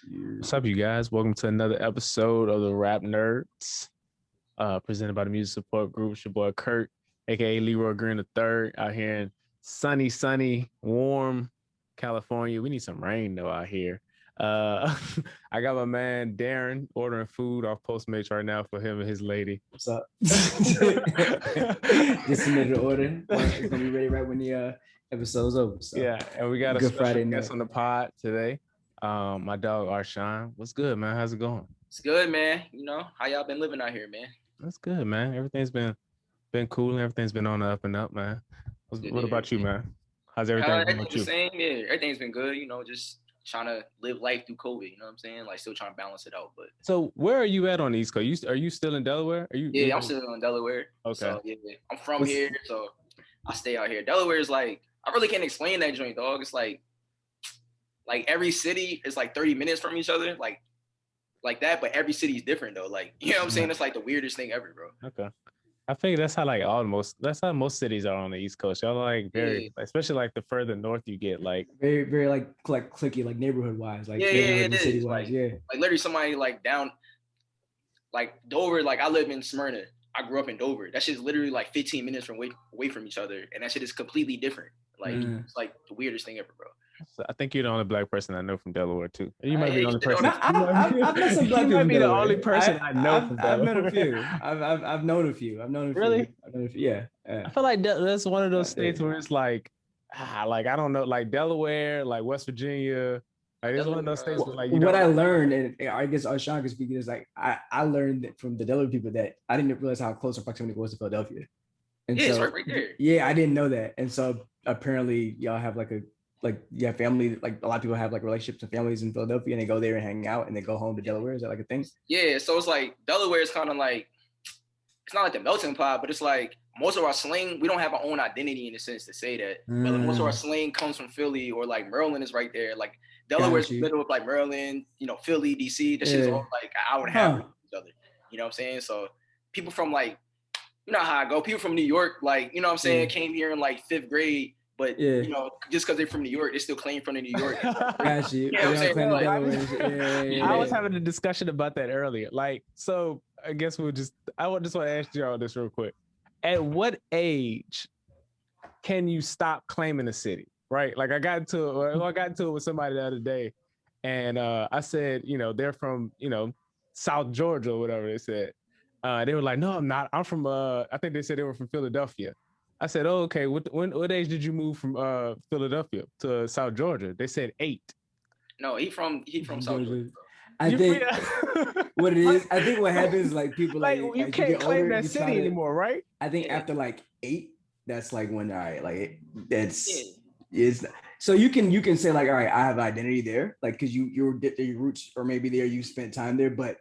What's up, you guys? Welcome to another episode of the Rap Nerds, presented by the Music Support Group. It's your boy Curt, aka Leroy Green III, out here in sunny, warm California. We need some rain though out here. I got my man Darren ordering food off Postmates right now for him and his lady. What's up? Just submitted an order. It's gonna be ready right when the episode's over. So. Yeah, and we got a Good special Friday guest night. on the pod today. My dog Arshon. What's good, man? How's it going? It's good, man. You know, how y'all been living out here, man? That's good, man. Everything's been cool. Everything's been on the up and up, man. What about you, man? How's everything going with you? Same, yeah. Everything's been good. You know, just trying to live life through COVID. You know what I'm saying? Like, still trying to balance it out. But so, where are you at on the East Coast? Are you still in Delaware? Yeah, I'm still in Delaware. Okay. So yeah, I'm from here, so I stay out here. Delaware is like, I really can't explain that joint, dog. It's like every city is like 30 minutes from each other, like that. But every city is different though. Like, you know what I'm saying? It's like the weirdest thing ever, bro. Okay. I think that's how most cities are on the East Coast. Y'all like very, especially like the further north you get, like very like clicky, like neighborhood wise, like it is. City wise, like literally somebody like down, like Dover. Like I live in Smyrna. I grew up in Dover. That shit's literally like 15 minutes away from each other, and that shit is completely different. Like it's like the weirdest thing ever, bro. So I think you're the only black person I know from Delaware too. You might be the only person. I've met some black people. You might be the only person I know from Delaware. I've met a few. I've known a few. Really? I've known a few. Yeah. I feel like that's one of those states where it's like I don't know, like Delaware, like West Virginia. Like it's one of those states where like what I learned, and I guess Arshon can speak, is like I learned from the Delaware people that I didn't realize how close our proximity was to Philadelphia. And yeah, so, it's right there. Yeah, I didn't know that, and so apparently y'all have family, like a lot of people have like relationships and families in Philadelphia, and they go there and hang out, and they go home to Delaware. Is that like a thing? Yeah, so it's like Delaware is kind of like, it's not like the melting pot, but it's like most of our slang, we don't have our own identity in the sense to say that. But like, most of our slang comes from Philly, or like Maryland is right there. Like Delaware's in the middle of like Maryland, you know, Philly, DC. That shit's all like an hour and a half from each other. You know what I'm saying? So people from like, you know how I go. People from New York, like, you know what I'm saying, came here in like 5th grade. But you know, just because they're from New York, they still claim from New York. Got you. Yeah, I was having a discussion about that earlier. Like, so I guess I just want to ask y'all this real quick. At what age can you stop claiming a city? Right? Like I got into it with somebody the other day, and I said, you know, they're from, you know, South Georgia or whatever they said. They were like, no, I'm not. I'm from I think they said they were from Philadelphia. I said, oh, okay. What age did you move from Philadelphia to South Georgia? They said 8. No, he from South Georgia. I think what it is, I think what happens is like people like you can't claim that city anymore, right? I think after like 8, that's like when it's so you can say like, all right, I have identity there, like because your roots, or maybe there you spent time there, but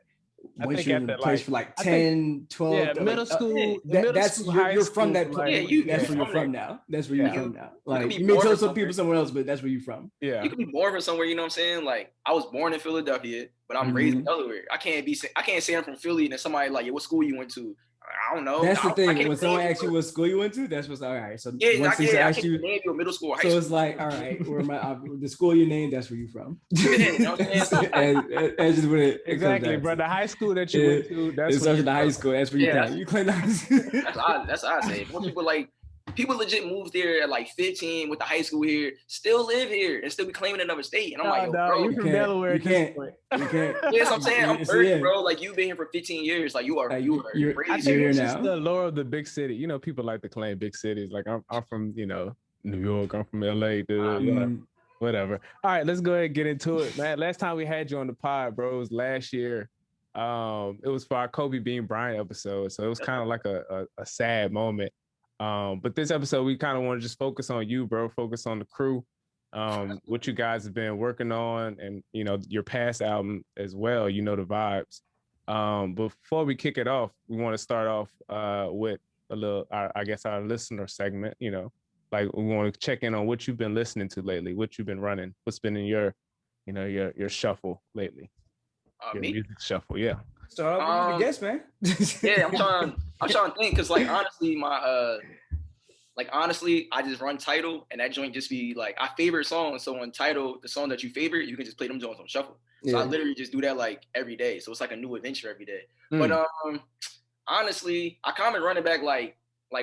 once you're in the place for like 10, 12, middle school, you're from that place. That's where you're from now. That's where you're from now. Like you may tell some people somewhere else, but that's where you're from. Yeah, you can be born from somewhere. You know what I'm saying? Like I was born in Philadelphia, but I'm raised in Delaware. I can't say I'm from Philly and then somebody like, yeah, what school you went to? I don't know. That's the thing. When someone asks you what school you went to, that's what's all right. So once they ask you, name your middle school, or high school. So it's like, all right, where the school you named, that's where you're from. You know what I'm saying? That's just what it exactly, bro. The high school that you went to, that's where the high school. That's where you claim. You claim the high school. That's what I say. Most people legit moved there at like 15 with the high school here, still live here and still be claiming another state. And I'm like, yo, bro, you from Delaware. You can't. Yes, I'm saying I'm 30, bro. Like you've been here for 15 years. Like you're crazy. I think it's just the lure of the big city. You know, people like to claim big cities. Like I'm from, you know, New York. I'm from LA. Whatever. All right, let's go ahead and get into it, man. Last time we had you on the pod, bro, it was last year. It was for our Kobe Bean Bryant episode, so it was kind of like a sad moment. But this episode, we kind of want to just focus on you, bro. Focus on the crew, what you guys have been working on, and you know your past album as well. You know the vibes. Before we kick it off, we want to start off with a little, I guess, our listener segment. You know, like we want to check in on what you've been listening to lately, what you've been running, what's been in your, you know, your shuffle lately. Your music shuffle, yeah. Start off with the guest, man. Yeah, I'm trying to think, because like honestly, my like honestly, I just run Tidal and that joint just be like, I favorite songs. So on Tidal, the song that you favorite, you can just play them joints on shuffle. So I literally just do that like every day. So it's like a new adventure every day. But honestly, I kind of run it back like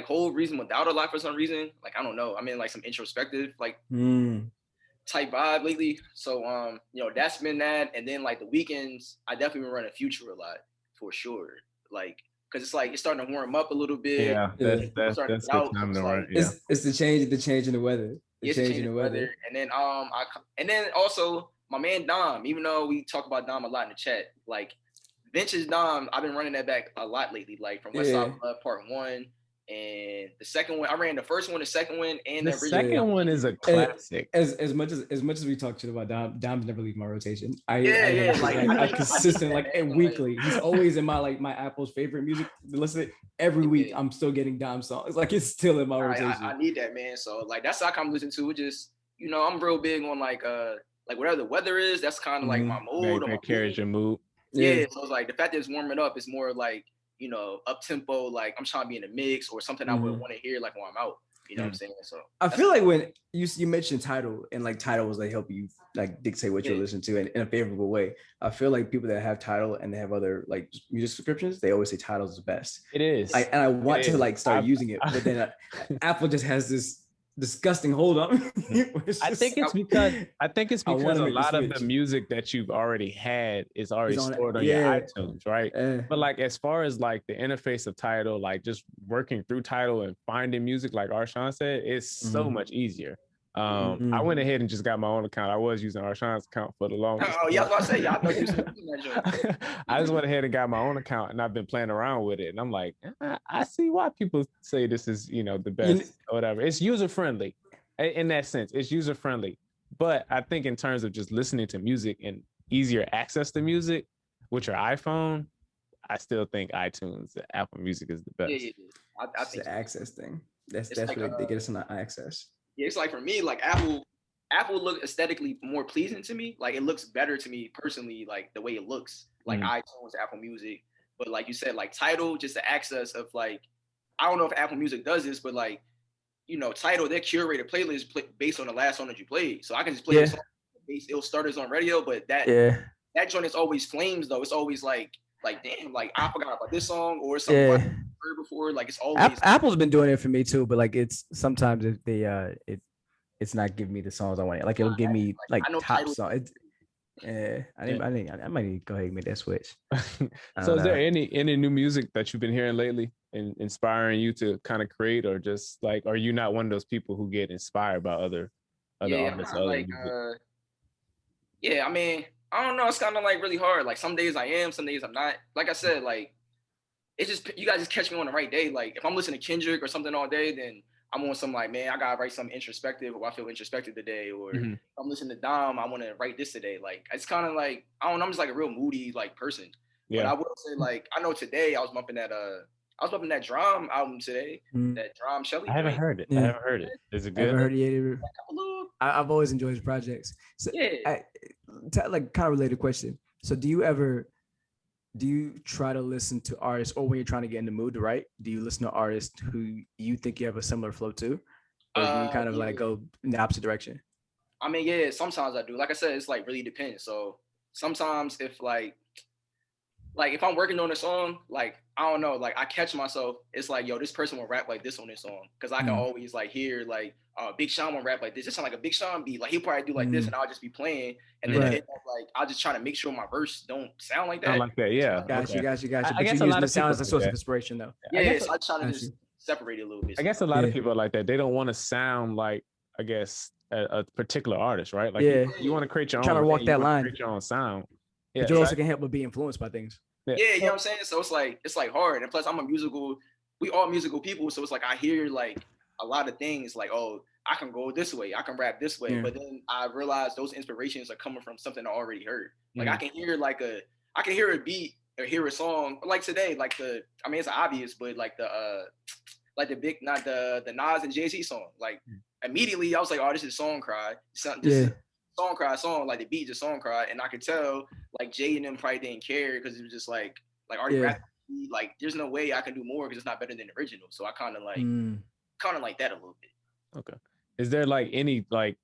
whole reason without a lot for some reason. Like I don't know. I'm in like some introspective like type vibe lately. So you know, that's been that. And then like the weekends, I definitely been running Future a lot for sure. Like because it's like it's starting to warm up a little bit. Yeah, that's good time to run. Yeah, it's the change in the weather. The change in the weather. And then also my man Dom, even though we talk about Dom a lot in the chat, like Vintage Dom, I've been running that back a lot lately, like from West Side Blood Part 1 and the second one. I ran the first one, the second one, and the second one is a classic. As much as we talk shit about Dom, Dom's never leave my rotation. I consistent like weekly. He's always in my Apple's favorite music. Listen, every week I'm still getting Dom songs. Like it's still in my rotation. I need that, man. So like that's how I come listen to it. Just you know, I'm real big on like whatever the weather is. That's kind of like my mood. That carries your mood. Yeah, so it's like the fact that it's warming up is more like, you know, up tempo, like I'm trying to be in a mix or something I would want to hear like when I'm out. You know what I'm saying? So I feel like when you mentioned Tidal and like Tidal was like help you like dictate what you're listening to in a favorable way. I feel like people that have Tidal and they have other like music subscriptions, they always say Tidal is the best. It is. And I want to like start using it, but then Apple just has this disgusting hold on me. I think it's because a lot of the music that you've already had is already stored on your iTunes, right? But like as far as like the interface of Tidal, like just working through Tidal and finding music, like Arshon said, it's so much easier. I went ahead and just got my own account. I was using Arshon's account for the longest. Oh, yeah, I was about to say, y'all know you that. I just went ahead and got my own account, and I've been playing around with it. And I'm like, I see why people say this is, you know, the best or whatever. It's user friendly, in that sense. It's user friendly, but I think in terms of just listening to music and easier access to music with your iPhone, I still think iTunes, Apple Music is the best. Yeah. I think the access thing. That's what they get us on access. Yeah, it's like for me, like Apple look aesthetically more pleasing to me. Like it looks better to me personally, like the way it looks, like iTunes, Apple Music. But like you said, like Tidal, just the access of like, I don't know if Apple Music does this, but like, you know, Tidal, their curated playlist based on the last song that you played. So I can just play a song, it'll start as on radio, but that joint is always flames though. It's always like damn, like I forgot about this song or something I heard before. Like it's always Apple's been doing it for me too, but like it's sometimes if they it's not giving me the songs I want. Like it'll give me like top songs. I might need to go ahead and make that switch. So is there any new music that you've been hearing lately inspiring you to kind of create, or just like, are you not one of those people who get inspired by other artists? I mean, I don't know. It's kind of like really hard. Like some days I am, some days I'm not. Like I said, like it's just, you guys just catch me on the right day. Like if I'm listening to Kendrick or something all day, then I'm on some like, man, I gotta write something introspective, or I feel introspective today. Or if I'm listening to Dom, I want to write this today. Like it's kind of like, I don't know, I'm just like a real moody like person. Yeah. But I will say, like, I know today I was bumping that Drum album today. That Drum Shelly. I haven't heard it. I haven't heard it. Is it good? I haven't heard it either. I've always enjoyed his projects. So like kind of related question. So do you try to listen to artists, or when you're trying to get in the mood to write, do you listen to artists who you think you have a similar flow to, or do you kind of like go in the opposite direction? I mean, yeah, sometimes I do. Like I said, it's like really depends. So sometimes if like if I'm working on a song, like I don't know, like I catch myself, it's like, yo, this person will rap like this on this song, because I can always like hear like Big Sean will rap like this. It sound like a Big Sean beat. Like he'll probably do like this, and I'll just be playing, and then like I'll just try to make sure my verse don't sound like that. Sound like that, yeah. Got you. But I guess you a lot use of the sound as a source that. of inspiration, though. Yeah, so I try to just separate it a little bit. I guess a lot of people are like that. They don't want to sound like, I guess, a particular artist, right? Like you want to create your own. Trying to walk that line. Create your own sound. Yeah, but you also can help but be influenced by things. Yeah, you know what I'm saying? So it's like hard. And plus we all musical people. So it's like I hear like a lot of things like, oh, I can go this way, I can rap this way. Yeah. But then I realize those inspirations are coming from something I already heard. Like I can hear a beat or hear a song like today, it's obvious, but like the Nas and Jay-Z song. Like immediately I was like, oh, this is Song Cry. Song Cry song, like the beat just Song Cry, and I could tell like Jay and them probably didn't care, because it was just like already rapping, like there's no way I can do more because it's not better than the original. So I kind of like kind of like that a little bit. Okay. Is there like any like,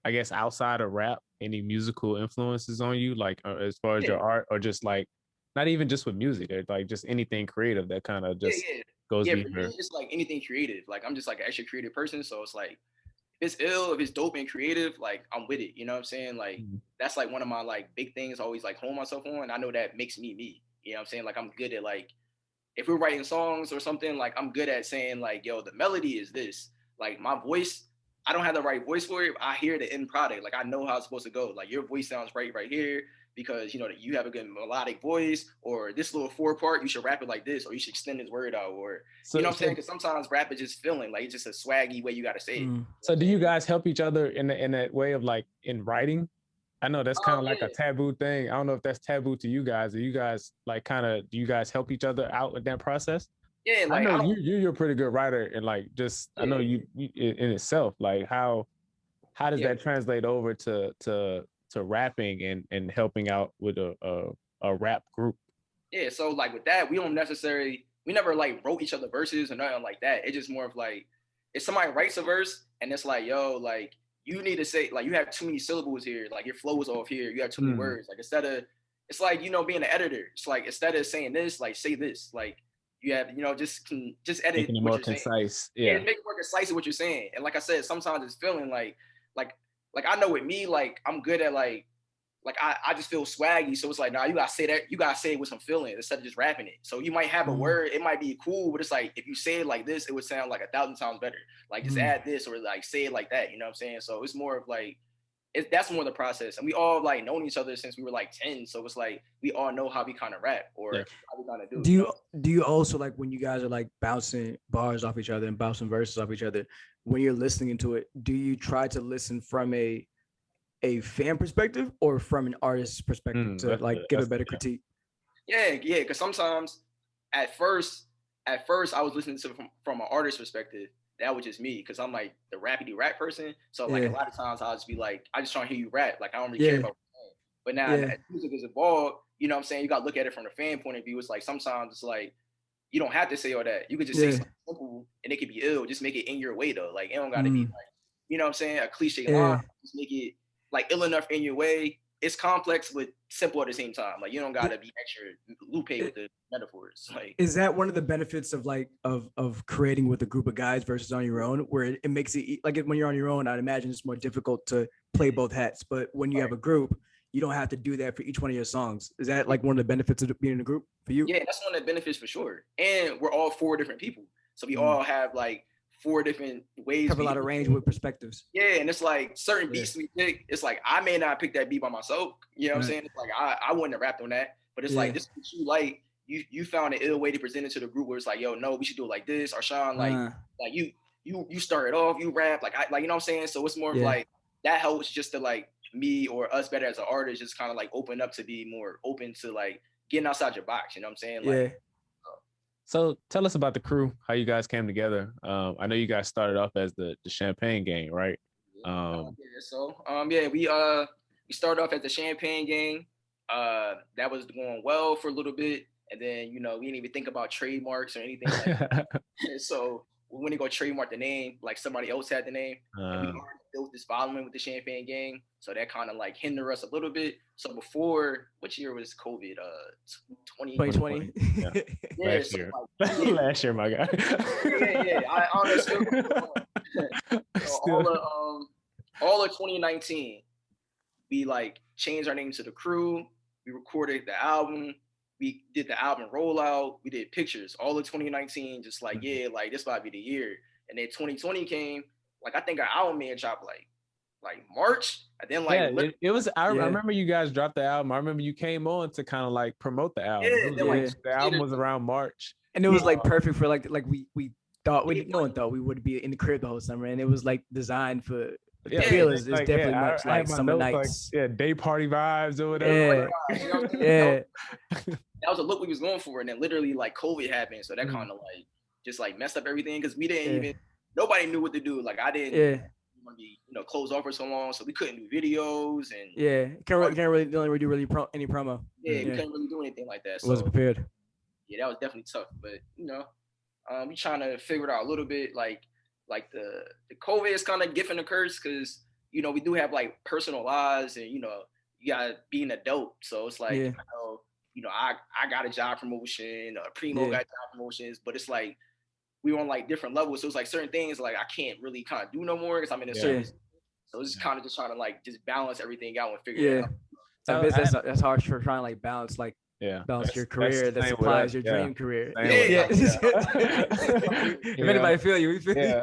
I guess outside of rap, any musical influences on you, like as far as your art, or just like not even just with music, or like just anything creative that kind of just goes for deeper? me, it's like anything creative. Like I'm just like an extra creative person, so it's like if it's ill, if it's dope and creative, like I'm with it. You know what I'm saying? Like that's like one of my like big things. I always like hone myself on. I know that makes me me. You know what I'm saying? Like I'm good at like if we're writing songs or something, like I'm good at saying like, yo, the melody is this. Like my voice, I don't have the right voice for it. But I hear the end product. Like I know how it's supposed to go. Like your voice sounds right here because you know that you have a good melodic voice, or this little 4-part, you should rap it like this, or you should extend this word out, or you know what I'm saying? Because sometimes rap is just feeling like it's just a swaggy way you got to say it. So do you guys help each other in that way of like in writing? I know that's kind of like a taboo thing. I don't know if that's taboo to you guys. Or you guys like kind of do you guys help each other out with that process? Yeah, like I know you're a pretty good writer, and like just I know you in itself. Like how does that translate over to rapping and helping out with a rap group? Yeah, so like with that, we never like wrote each other verses or nothing like that. It's just more of like if somebody writes a verse and it's like, yo, like you need to say like you have too many syllables here, like your flow is off here, you have too many words. Like instead of it's like, you know, being an editor, it's like instead of saying this, like say this, like you have, you know, just edit making it more concise. Yeah, make it more concise of what you're saying. And like I said, sometimes it's feeling like I know with me, like I'm good at like I just feel swaggy. So it's like, nah, you gotta say that, you gotta say it with some feeling instead of just rapping it. So you might have a word, it might be cool, but it's like if you say it like this, it would sound like 1,000 times better. Like just add this or like say it like that, you know what I'm saying? So it's more of like that's more the process. And we all like known each other since we were like 10. So it's like we all know how we kind of rap or how we kind of do. Do you also like when you guys are like bouncing bars off each other and bouncing verses off each other, when you're listening into it, do you try to listen from a fan perspective or from an artist's perspective to like give a better critique? Yeah, because sometimes at first I was listening to from an artist's perspective. That was just me because I'm like the rappity rap person. So like a lot of times I'll just be like, I just trying to hear you rap. Like I don't really care about what you're saying. But now as music is evolved, you know what I'm saying? You got to look at it from the fan point of view. It's like sometimes it's like you don't have to say all that. You could just say something simple and it could be ill. Just make it in your way though. Like it don't got to be like, you know what I'm saying? A cliche line. Just make it like ill enough in your way. It's complex but simple at the same time. Like you don't gotta be extra lupe with the metaphors. Like is that one of the benefits of like of creating with a group of guys versus on your own, where it makes it like when you're on your own, I'd imagine it's more difficult to play both hats. But when you have a group, you don't have to do that for each one of your songs. Is that like one of the benefits of being in a group for you? Yeah, that's one of the benefits for sure. And we're all 4 different people. So we all have like 4 different ways. Have a lot of range with perspectives. Yeah, and it's like certain beats we pick. It's like I may not pick that beat by myself. You know what I'm saying? It's like I wouldn't have rapped on that. But it's like this is what you like. You found an ill way to present it to the group where it's like, yo, no, we should do it like this. Arshon, like you started off, you rap, like you know what I'm saying? So it's more of like that helps just to like me or us better as an artist, just kind of like open up to be more open to like getting outside your box. You know what I'm saying? Like, So tell us about the crew, how you guys came together. I know you guys started off as the Champagne Gang, right? We started off as the Champagne Gang. That was going well for a little bit. And then, you know, we didn't even think about trademarks or anything like that. So we went to go trademark the name, like somebody else had the name. And we already built this following with the Champagne Gang. So that kind of like hindered us a little bit. So before, which year was COVID? 2020. Last year. Last year, my guy. I honestly all of 2019, we like changed our name to the crew. We recorded the album. We did the album rollout. We did pictures. All of 2019, just like like this might be the year. And then 2020 came. Like I think our album may have dropped like March. And then like it was. I remember you guys dropped the album. I remember you came on to kind of like promote the album. The album was around March, and it was like perfect for like we thought no one thought we would be in the crib the whole summer, and it was like designed for. The feel is definitely much like summer nights. Like, day party vibes or whatever. That was a look we was going for, and then literally like COVID happened, so that kind of like just like messed up everything because we didn't even nobody knew what to do. Like I didn't want to be closed off for so long, so we couldn't do videos and can't really do any promo. We couldn't really do anything like that. So wasn't prepared. Yeah, that was definitely tough, but we trying to figure it out a little bit. Like like the COVID is kind of gift and a curse because, you know, we do have like personal lives and, you know, you gotta be an adult. So it's like, you know, I got a job promotion, Primo got job promotions, but it's like, we were on like different levels. So it's like certain things like I can't really kind of do no more because I'm in a service. So it's just kind of just trying to like just balance everything out and figure it out. So that's hard for trying to like balance like balance your career that supplies your dream career. If anybody feel you, we feel you.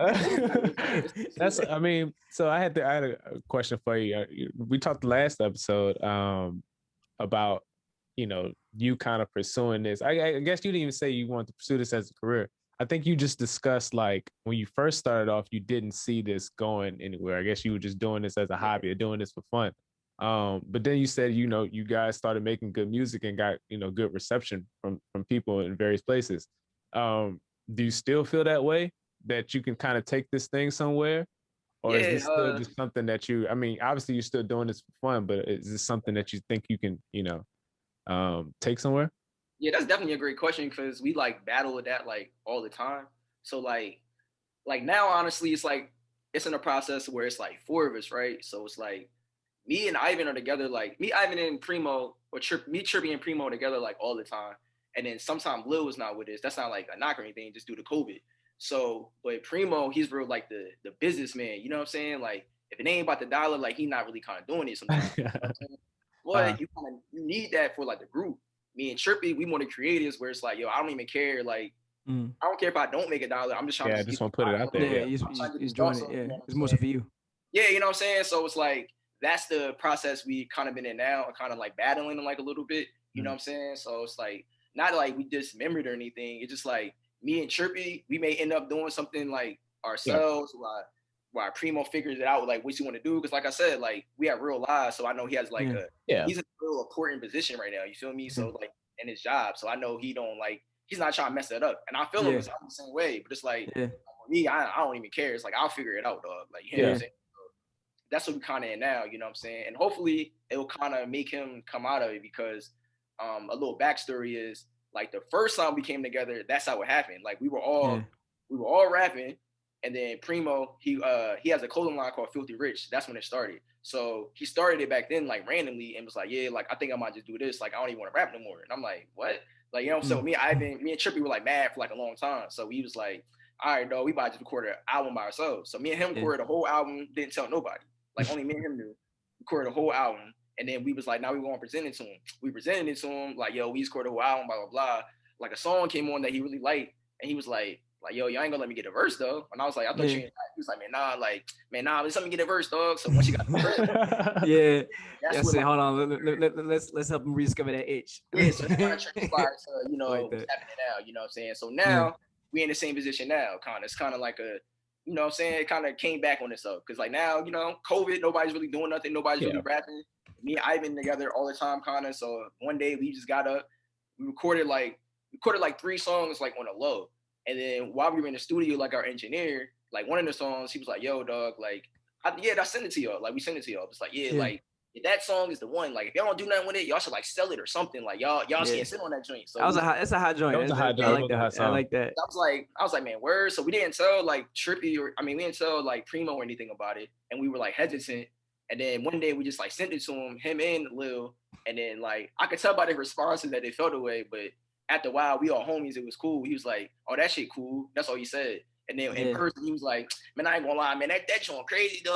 That's I mean, so I had a question for you. We talked the last episode about, you know, you kind of pursuing this. I guess you didn't even say you wanted to pursue this as a career. I think you just discussed like when you first started off, you didn't see this going anywhere. I guess you were just doing this as a hobby or doing this for fun. But then you said, you know, you guys started making good music and got, you know, good reception from people in various places. Do you still feel that way, that you can kind of take this thing somewhere? Or is this still just something that you, I mean, obviously you're still doing this for fun, but is this something that you think you can, you know, take somewhere? Yeah, that's definitely a great question because we like battle with that like all the time. So like now, honestly, it's like it's in a process where it's like 4 of us, right? So it's like me and Ivan are together, like me, Ivan, and Primo, or me, Trippy, and Primo together like all the time. And then sometimes Lil is not with us. That's not like a knock or anything, just due to COVID. So, but Primo, he's real like the businessman. You know what I'm saying? Like if it ain't about the dollar, like he not really kind of doing it sometimes. You know what I'm saying? But you need that for like the group. Me and Trippy, we want to creatives where it's like, yo, I don't even care. Like, I don't care if I don't make $1. I'm just trying to. I just want to put it out there. He's doing it. Yeah, it's mostly for you. Yeah, you know what I'm saying? So it's like, that's the process we kind of been in now, and kind of like battling them like a little bit. You know what I'm saying? So it's like, not like we dismembered or anything. It's just like, me and Trippy, we may end up doing something like ourselves while Primo figures it out, like what you want to do. Because like I said, like we have real lives. So I know he has like he's in a real important position right now. You feel me? So like in his job. So I know he don't like, he's not trying to mess that up. And I feel him the same way. But it's like, for me, I don't even care. It's like, I'll figure it out, dog. Like, you know what I'm saying? So that's what we kind of in now, you know what I'm saying? And hopefully it will kind of make him come out of it because a little backstory is like the first time we came together, that's how it happened. Like we were all rapping. And then Primo, he has a clothing line called Filthy Rich. That's when it started. So he started it back then, like randomly, and was like, yeah, like I think I might just do this. Like I don't even want to rap no more. And I'm like, what? Like, you know what I'm saying? Me and Trippy were like mad for like a long time. So he was like, all right, dog, we about to record an album by ourselves. So me and him recorded the whole album, didn't tell nobody. Like only me and him knew. Recorded the whole album. And then we was like, now we want to present it to him. We presented it to him, like, yo, we recorded the whole album, blah, blah, blah. Like a song came on that he really liked. And he was like, yo, y'all ain't gonna let me get a verse though. And I was like, I thought you ain't. He was like, man, let's let me get a verse, dog. So once you got the verse, that's it. Hold on, let's help him rediscover that itch. Yeah, so it's kind of transpired to, you know, like what's happening now. You know what I'm saying? So now we in the same position now. It's kind of like a, you know what I'm saying? It kind of came back on itself because like now, you know, COVID, nobody's really doing nothing. Nobody's really rapping. Me and Ivan together all the time, kind of. So one day we just got up, we recorded like 3 songs like on a low. And then while we were in the studio, like our engineer, like one of the songs, he was like, yo, dog, like, I sent it to y'all. Like, we sent it to y'all. It's like, like, if that song is the one, like, if y'all don't do nothing with it, y'all should like sell it or something. Like, y'all can't sit on that joint. So it's a hot joint. That was a hot joint. I like that. I was like, man, word. So we didn't tell like Trippy we didn't tell like Primo or anything about it. And we were like hesitant. And then one day we just like sent it to him and Lil. And then like, I could tell by their responses that they felt away, but after a while, we all homies. It was cool. He was like, "Oh, that shit cool." That's all he said. And then in person, he was like, "Man, I ain't gonna lie, man. That joint crazy, dog."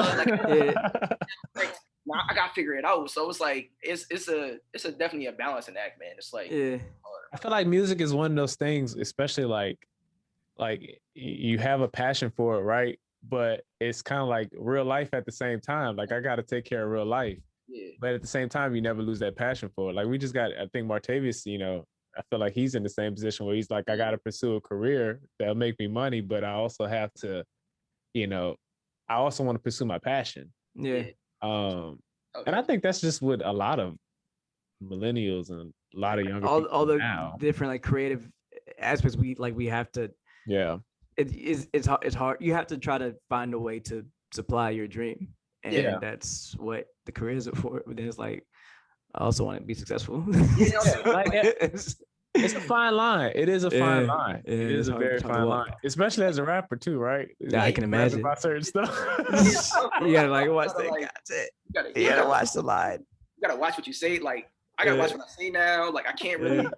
Like, nah, I gotta figure it out. So it's like it's definitely a balancing act, man. It's like I feel like music is one of those things, especially like you have a passion for it, right? But it's kind of like real life at the same time. Like I gotta take care of real life, but at the same time, you never lose that passion for it. Like we just got, I think Martavius, you know. I feel like he's in the same position where he's like, I got to pursue a career that'll make me money, but I also have to, you know, I also want to pursue my passion. Yeah. And I think that's just what a lot of millennials and a lot of younger people all the now. Different like creative aspects we have to. Yeah. It's hard. You have to try to find a way to supply your dream, and that's what the career is for. But then it's like, I also want to be successful. It's a fine line. It is a fine line. Yeah, it is a very fine line, especially as a rapper too, right? Yeah, I can imagine about certain stuff. You gotta like watch that content. You gotta watch the line. You gotta watch what you say. Like I gotta watch what I say now. Like I can't really.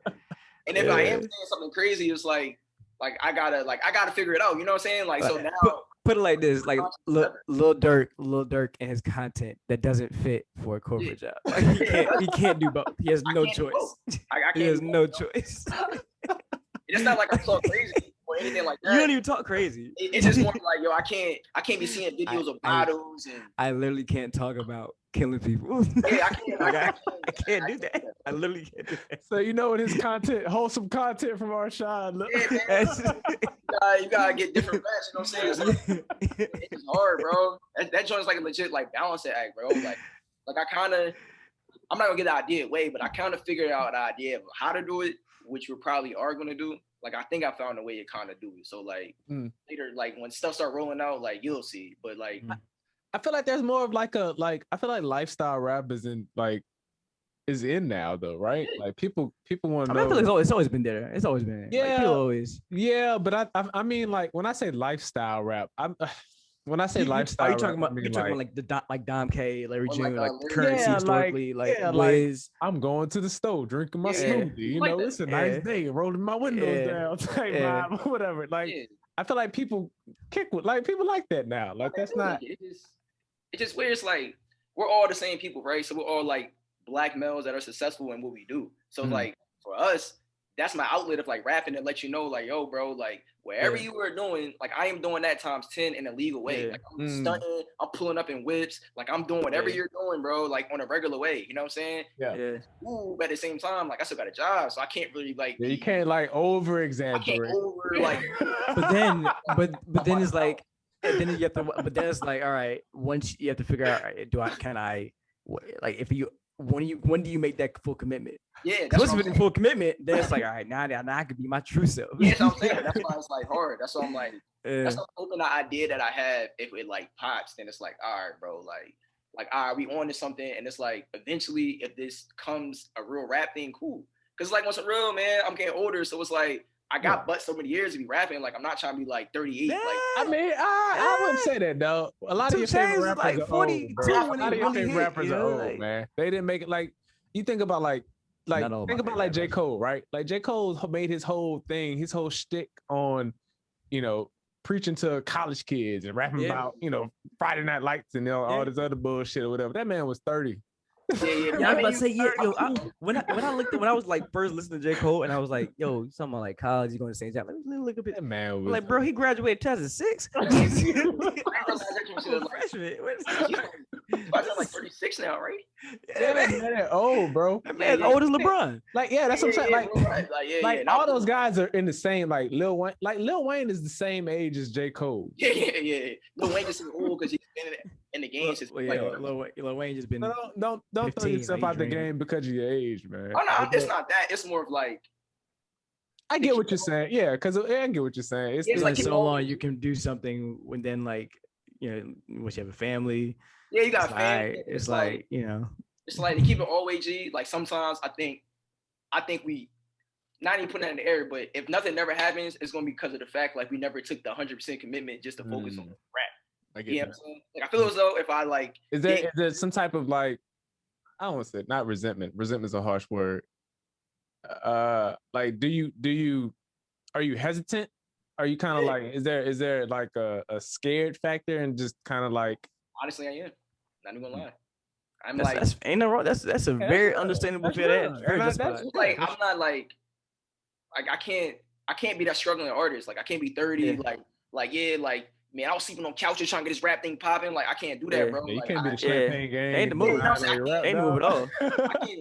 And if I am saying something crazy, it's like I gotta figure it out. You know what I'm saying? Like so now. Put it like this, like Lil Durk and his content that doesn't fit for a corporate job. Like, he can't do both. He has no choice. He has no choice. It's not like I talk crazy or anything like that. You don't even talk crazy. It's just more like, yo, I can't be seeing videos of bottles and I literally can't talk about killing people. Yeah, I can't. I can't do that. I literally can't do that. So you know what his content, wholesome content from Arshon. You gotta get different facts. You know what I'm saying? It's hard, bro. That joint's like a legit like balancing act, bro. Like I'm not gonna get the idea away, but I kind of figured out the idea of how to do it, which we probably are gonna do. Like I think I found a way to kind of do it. So like later, like when stuff start rolling out, like you'll see. But like I feel like there's more of like I feel like lifestyle rap is in now though, right? Like people want to know. I feel like it's always been there. It's always been. Yeah, like, always. Yeah, but I mean like when I say lifestyle rap, when I say lifestyle, are you talking rap, about? You're talking about like Dom K, Larry June, like currency yeah, historically, like Wiz. I'm going to the store, drinking my smoothie. You know, it's a nice day, rolling my windows down, type vibe, whatever. Like I feel like people people like that now. Like that's not. It's just weird. It's like we're all the same people, right? So we're all like Black males that are successful in what we do. So like for us, that's my outlet of like rapping and let you know, like, yo, bro, like wherever you were doing, like I am doing that times 10 in a legal way. Like I'm stunting, I'm pulling up in whips, like I'm doing whatever you're doing, bro, like on a regular way. You know what I'm saying? Yeah. Ooh, but at the same time, like I still got a job, so I can't really like. You can't like over exaggerate. I can't over like. but then it's like, and then you have to. But then it's like, all right, once you have to figure out, like if you. When do you make that full commitment? Yeah, that's once you make full commitment, then it's like, all right, now I can be my true self. Yeah, that's what I'm saying. That's why it's like hard. That's why I'm like, that's the hoping the idea that I have. If it like pops, then it's like, all right, bro, like all right, we on to something, and it's like eventually, if this comes a real rap thing, cool. Cause like once a real man, I'm getting older, so it's like. I got but so many years to be rapping. Like I'm not trying to be like 38. Like I mean, I wouldn't say that though. A lot of your favorite rappers like 42 are old. A lot of your favorite hit, rappers are old, man. They didn't make it like you think about like J. Cole, right? Like J. Cole made his whole thing, his whole shtick on, preaching to college kids and rapping about, Friday Night Lights and all this other bullshit or whatever. That man was 30. Yeah. I was about to say, when I looked at when I was like first listening to J. Cole and I was like, yo, something like college, you going to St. John. Let me look a bit. That man was like, bro, he graduated 2006. I'm like 36 now, right? Yeah, man, old, bro. That man's old as LeBron. Like, that's what I'm saying. All those guys are in the same, like Lil Wayne. Like Lil Wayne is the same age as J. Cole. Yeah. Lil Wayne is old because he's been in the game since. Lil Wayne just been. Don't throw yourself out the game because of your age, man. Oh no, it's not that. It's more of like. I get what you're saying. Yeah, because I get what you're saying. It's like so long you can do something when then like once you have a family. Yeah, you got a family. It's like It's like to keep it always G. Like sometimes I think we not even putting that in the air, but if nothing never happens, it's gonna be because of the fact like we never took the 100% commitment just to focus on rap. I get what I'm saying? Like I feel as though if I like is there some type of like I don't want to say not resentment. Resentment's a harsh word. Like are you hesitant? Are you kind of like is there like a scared factor and just kind of like honestly I am. Not even gonna lie. That's a very understandable fear. Like I'm not like I can't be that struggling artist. Like I can't be 30. Man, I was sleeping on couches trying to get this rap thing popping. Like I can't do that, bro. Yeah, you can't be the champagne game. Ain't the move. Ain't the move at all. I can't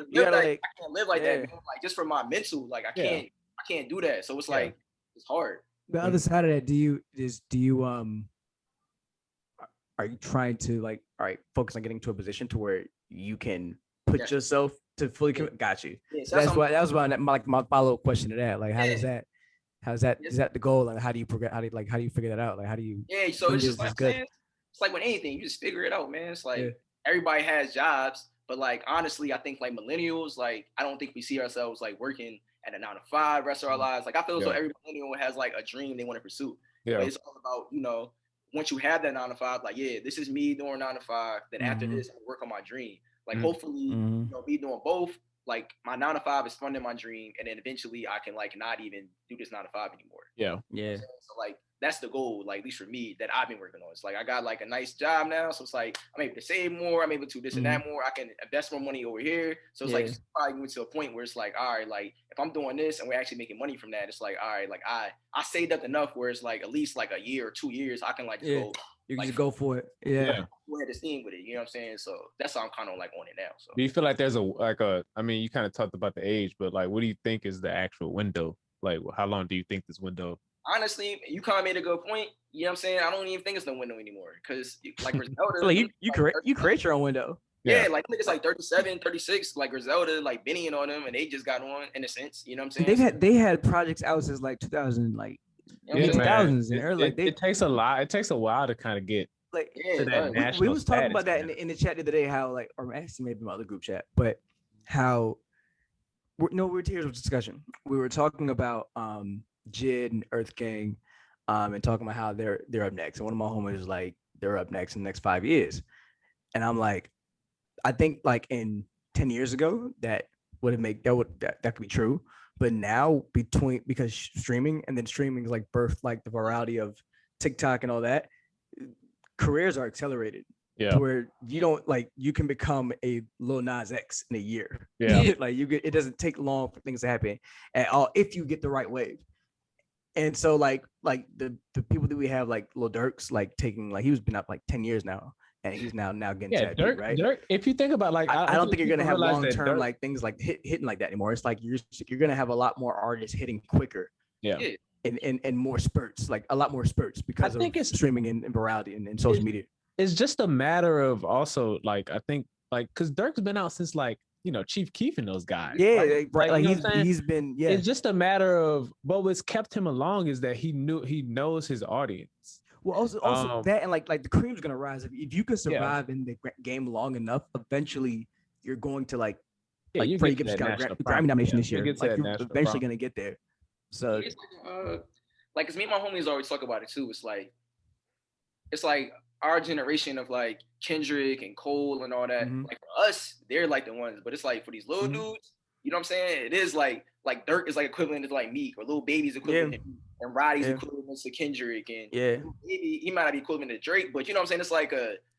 live like that, man. Like just for my mental, like I can't do that. So it's like it's hard. The other side of that, do you are you trying to like focus on getting to a position to where you can put yourself to fully commit? Got you. Yeah, so that was my follow-up question to that. Like is that the goal? Like how do you progress? How do you figure that out? Like how do you so it's just like it's like with anything, you just figure it out, man. It's like everybody has jobs, but like honestly, I think like millennials, like I don't think we see ourselves like working at a 9 to 5 rest of our lives. Like I feel as though every millennial has like a dream they want to pursue. Yeah. But it's all about, you know, once you have that 9 to 5, like, yeah, this is me doing 9 to 5. Then after this, I work on my dream. Like hopefully, you know, me doing both. Like my 9 to 5 is funding my dream, and then eventually I can like not even do this 9 to 5 anymore. Yeah. Yeah. So like that's the goal, like at least for me, that I've been working on. It's like I got like a nice job now, so it's like I'm able to save more, I'm able to this and that more. I can invest more money over here. So it's like it's probably going to a point where it's like, all right, like if I'm doing this and we're actually making money from that, it's like, all right, like I saved up enough where it's like at least like a year or 2 years I can like go. You can like, just go for it. Yeah. Go ahead and steam with it. You know what I'm saying? So that's how I'm kind of like on it now. So do you feel like there's I mean, you kind of talked about the age, but like, what do you think is the actual window? Like, how long do you think this window? Honestly, you kind of made a good point. You know what I'm saying? I don't even think it's the window anymore. Because like Griselda, like you create your own window. Yeah, like niggas like 37, 36, like Griselda, like Benny and all them, and they just got on in a sense. You know what I'm saying? They had projects out since like 2000, like 2000s and early. It takes a lot. It takes a while to kind of get like to that national. We was talking about that in the chat the other day. How like, or actually maybe my other group chat, but how here's a discussion. We were talking about JID and Earth Gang, and talking about how they're up next. And one of my homies was like, they're up next in the next 5 years. And I'm like, I think like in 10 years ago, that could be true. But now because streaming and then streaming is like birthed like the virality of TikTok and all that, careers are accelerated. Yeah. To where you don't like, you can become a Lil Nas X in a year. Yeah. Like it doesn't take long for things to happen at all if you get the right wave. And so like the people that we have, like Lil Durk's like taking, like he's been up like 10 years now, and he's now getting to that Durk, beat, right? Durk, if you think about like, I don't think you're gonna have long term like things like hitting like that anymore. It's like you're gonna have a lot more artists hitting quicker. Yeah. And more spurts, like a lot more spurts because of streaming and virality and social media. It's just a matter of also like, I think like, because Durk's been out since like, you know, Chief Keef and those guys. Yeah, right. Like he's been. Yeah. It's just a matter of, but what's kept him along is that he knows his audience. Well, also that, and like the cream's gonna rise if you can survive in the game long enough. Eventually, you're going to like Freddie Gibbs got a Grammy nomination this year. Like you're eventually gonna get there. So, like, cause me and my homies always talk about it too. It's like our generation of like Kendrick and Cole and all that. Like for us, they're like the ones, but it's like for these little dudes, you know what I'm saying? It is like Durk is like equivalent to like Meek, or Lil Baby's equivalent to Meek, and Roddy's equivalent to Kendrick, and maybe he might not be equivalent to Drake, but you know what I'm saying? It's like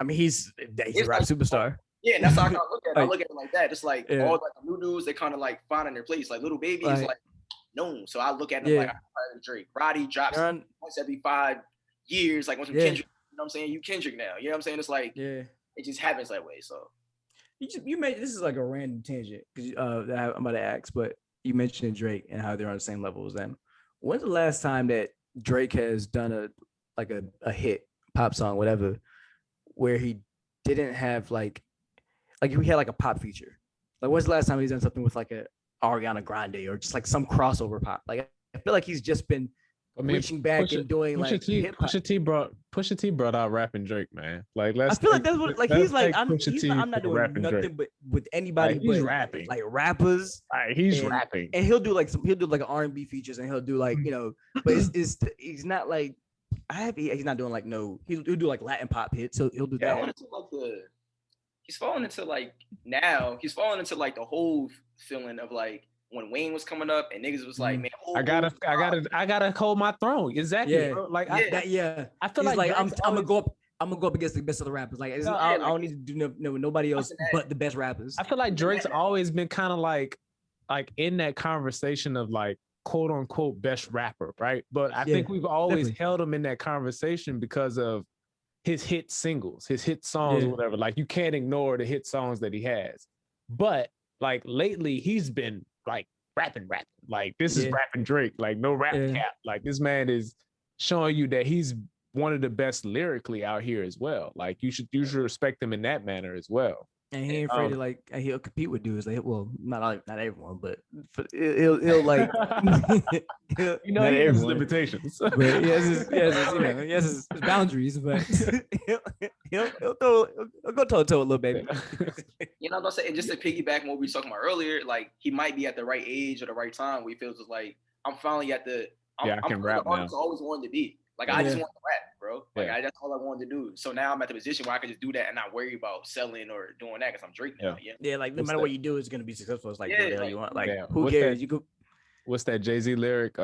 he's a rap superstar. Yeah, and that's how I kind of look at it. I look at it like that. It's like all like the new dudes, they kind of like finding their place. Like Lil Baby is like known, so I look at him like Drake. Roddy drops once every 5 years, like once Kendrick. You know what I'm saying? You Kendrick now. You know what I'm saying? It's like it just happens that way. So you made this is like a random tangent because I'm about to ask, but you mentioned Drake and how they're on the same level as them. When's the last time that Drake has done a hit pop song, whatever, where he didn't have like we had like a pop feature? Like when's the last time he's done something with like a Ariana Grande or just like some crossover pop? Like I feel like he's just been reaching back and doing Pusha T brought out rapping Drake, man. Like I feel like that's what like he's like I'm not doing nothing but with anybody like, he's rapping like rappers. He's rapping, and he'll do like an R&B features, and he'll do like but he's not like he's not doing like he'll do like Latin pop hits. So he'll do that. He's falling into like the whole feeling of like when Wayne was coming up and niggas was like, man, I gotta hold my throne. Exactly. Yeah. Bro. Like I feel like I'm gonna go up against the best of the rappers. Like I don't need to do nobody else but the best rappers. I feel like Drake's always been kind of like in that conversation of like quote unquote best rapper, right? But I think we've always held him in that conversation because of his hit singles, his hit songs, or whatever. Like you can't ignore the hit songs that he has. But like lately, he's been like rapping. Like this is rapping Drake. Like no rap cap. Like this man is showing you that he's one of the best lyrically out here as well. Like you should respect him in that manner as well. And he ain't afraid to like he'll compete with dudes. Like, well, not everyone, but he'll like you know, he has limitations. But he has his boundaries. But he'll go toe to toe a little baby. You know what I'm saying? Just to piggyback on what we were talking about earlier, like he might be at the right age or the right time where he feels like I'm finally at the I can rap now. I always wanted to be. Like I just want to rap, bro. Like that's all I wanted to do. So now I'm at the position where I can just do that and not worry about selling or doing that because I'm Drake now. Yeah, like no matter what you do, it's gonna be successful. It's like whatever you want. Like who cares? You go. What's that Jay-Z lyric?